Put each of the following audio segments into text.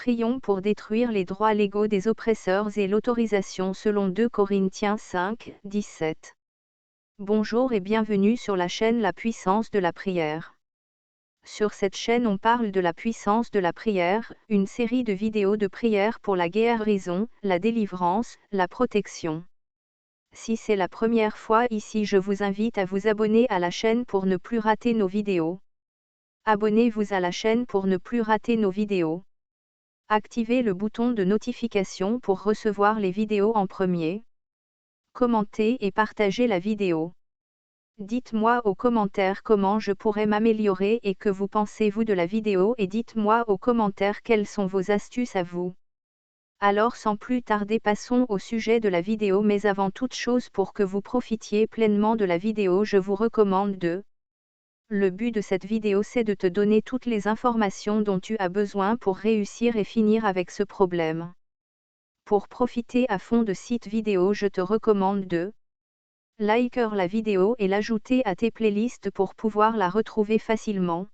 Prions pour détruire les droits légaux des oppresseurs et l'autorisation selon 2 Corinthiens 5, 17. Bonjour et bienvenue sur la chaîne La Puissance de la Prière. Sur cette chaîne on parle de la puissance de la prière, une série de vidéos de prière pour la guérison, la délivrance, la protection. Si c'est la première fois ici, je vous invite à vous abonner à la chaîne pour ne plus rater nos vidéos. Abonnez-vous à la chaîne pour ne plus rater nos vidéos. Activez le bouton de notification pour recevoir les vidéos en premier. Commentez et partagez la vidéo. Dites-moi aux commentaires comment je pourrais m'améliorer et que vous pensez-vous de la vidéo, et dites-moi aux commentaires quelles sont vos astuces à vous. Alors sans plus tarder, passons au sujet de la vidéo, mais avant toute chose, pour que vous profitiez pleinement de la vidéo, je vous recommande de... Le but de cette vidéo, c'est de te donner toutes les informations dont tu as besoin pour réussir et finir avec ce problème. Pour profiter à fond de cette vidéo, je te recommande de liker la vidéo et l'ajouter à tes playlists pour pouvoir la retrouver facilement.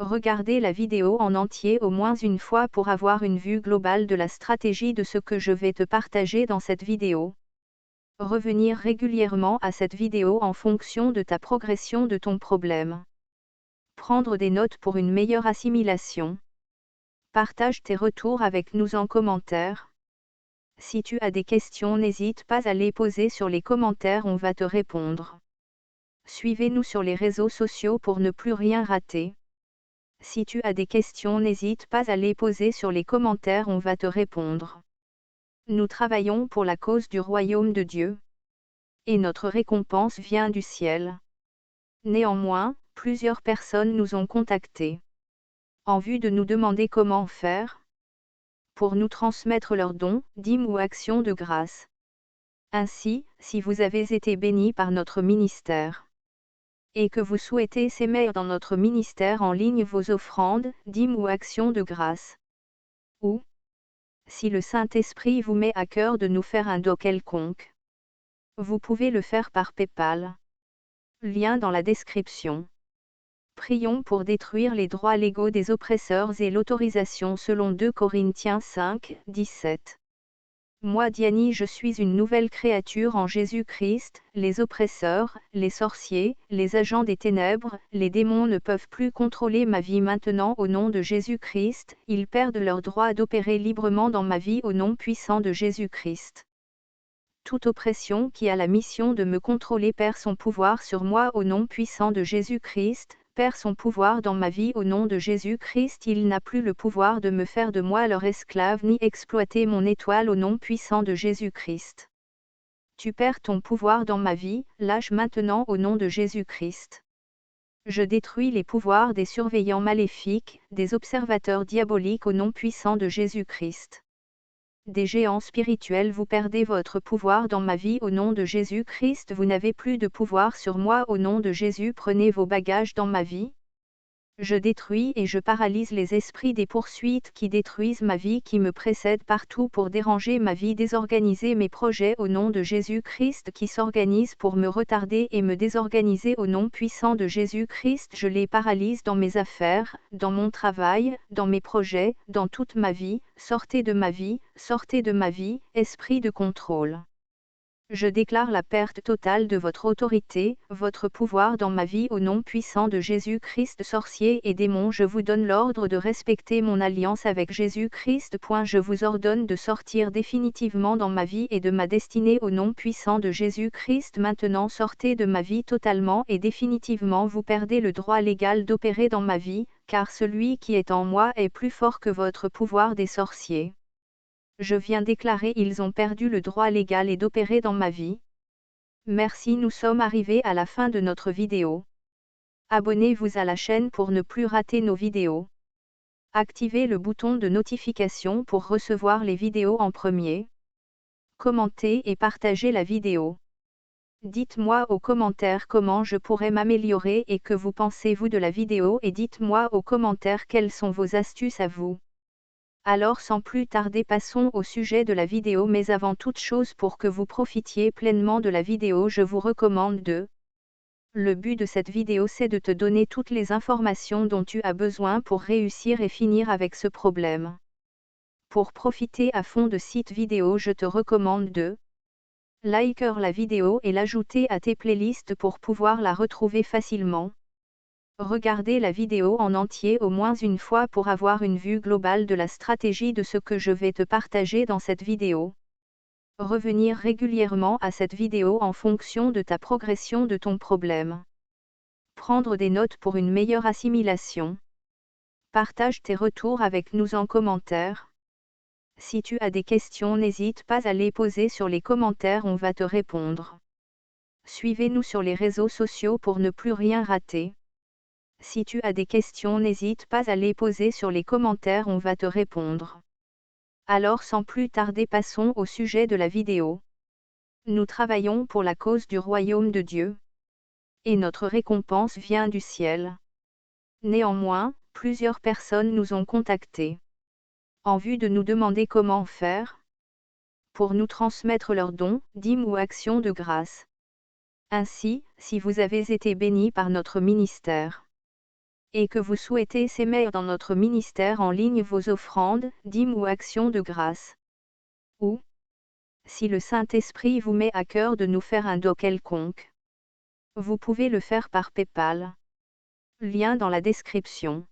Regardez la vidéo en entier au moins une fois pour avoir une vue globale de la stratégie de ce que je vais te partager dans cette vidéo. Revenir régulièrement à cette vidéo en fonction de ta progression de ton problème. Prendre des notes pour une meilleure assimilation. Partage tes retours avec nous en commentaire. Si tu as des questions, n'hésite pas à les poser sur les commentaires, on va te répondre. Suivez-nous sur les réseaux sociaux pour ne plus rien rater. Si tu as des questions, n'hésite pas à les poser sur les commentaires, on va te répondre. Nous travaillons pour la cause du royaume de Dieu. Et notre récompense vient du ciel. Néanmoins, plusieurs personnes nous ont contactés en vue de nous demander comment faire pour nous transmettre leurs dons, dîmes ou actions de grâce. Ainsi, si vous avez été bénis par notre ministère et que vous souhaitez s'aimer dans notre ministère en ligne, vos offrandes, dîmes ou actions de grâce, ou si le Saint-Esprit vous met à cœur de nous faire un don quelconque, vous pouvez le faire par PayPal. Lien dans la description. Prions pour détruire les droits légaux des oppresseurs et l'autorisation selon 2 Corinthiens 5, 17. Moi Diani, je suis une nouvelle créature en Jésus-Christ. Les oppresseurs, les sorciers, les agents des ténèbres, les démons ne peuvent plus contrôler ma vie maintenant au nom de Jésus-Christ. Ils perdent leur droit d'opérer librement dans ma vie au nom puissant de Jésus-Christ. Toute oppression qui a la mission de me contrôler perd son pouvoir sur moi au nom puissant de Jésus-Christ, perd son pouvoir dans ma vie au nom de Jésus-Christ. Il n'a plus le pouvoir de me faire de moi leur esclave ni exploiter mon étoile au nom puissant de Jésus-Christ. Tu perds ton pouvoir dans ma vie, lâche maintenant au nom de Jésus-Christ. Je détruis les pouvoirs des surveillants maléfiques, des observateurs diaboliques au nom puissant de Jésus-Christ. Des géants spirituels, vous perdez votre pouvoir dans ma vie au nom de Jésus-Christ. Vous n'avez plus de pouvoir sur moi au nom de Jésus. Prenez vos bagages dans ma vie. Je détruis et je paralyse les esprits des poursuites qui détruisent ma vie, qui me précèdent partout pour déranger ma vie, désorganiser mes projets au nom de Jésus-Christ, qui s'organisent pour me retarder et me désorganiser au nom puissant de Jésus-Christ. Je les paralyse dans mes affaires, dans mon travail, dans mes projets, dans toute ma vie. Sortez de ma vie, esprit de contrôle. Je déclare la perte totale de votre autorité, votre pouvoir dans ma vie au nom puissant de Jésus-Christ. Sorciers et démons, je vous donne l'ordre de respecter mon alliance avec Jésus-Christ. Je vous ordonne de sortir définitivement dans ma vie et de ma destinée au nom puissant de Jésus-Christ. Maintenant sortez de ma vie totalement et définitivement. Vous perdez le droit légal d'opérer dans ma vie, car celui qui est en moi est plus fort que votre pouvoir des sorciers. Je viens déclarer, ils ont perdu le droit légal et d'opérer dans ma vie. Merci, nous sommes arrivés à la fin de notre vidéo. Abonnez-vous à la chaîne pour ne plus rater nos vidéos. Activez le bouton de notification pour recevoir les vidéos en premier. Commentez et partagez la vidéo. Dites-moi aux commentaires comment je pourrais m'améliorer et que vous pensez-vous de la vidéo, et dites-moi aux commentaires quelles sont vos astuces à vous. Alors sans plus tarder, passons au sujet de la vidéo, mais avant toute chose, pour que vous profitiez pleinement de la vidéo, je vous recommande de... Le but de cette vidéo, c'est de te donner toutes les informations dont tu as besoin pour réussir et finir avec ce problème. Pour profiter à fond de cette vidéo, je te recommande de liker la vidéo et l'ajouter à tes playlists pour pouvoir la retrouver facilement. Regardez la vidéo en entier au moins une fois pour avoir une vue globale de la stratégie de ce que je vais te partager dans cette vidéo. Revenir régulièrement à cette vidéo en fonction de ta progression de ton problème. Prendre des notes pour une meilleure assimilation. Partage tes retours avec nous en commentaire. Si tu as des questions, n'hésite pas à les poser sur les commentaires, on va te répondre. Suivez-nous sur les réseaux sociaux pour ne plus rien rater. Si tu as des questions, n'hésite pas à les poser sur les commentaires, on va te répondre. Alors sans plus tarder, passons au sujet de la vidéo. Nous travaillons pour la cause du royaume de Dieu. Et notre récompense vient du ciel. Néanmoins, plusieurs personnes nous ont contactés en vue de nous demander comment faire pour nous transmettre leurs dons, dîmes ou actions de grâce. Ainsi, si vous avez été bénis par notre ministère et que vous souhaitez s'aimer dans notre ministère en ligne vos offrandes, dîmes ou actions de grâce, ou si le Saint-Esprit vous met à cœur de nous faire un don quelconque, vous pouvez le faire par PayPal. Lien dans la description.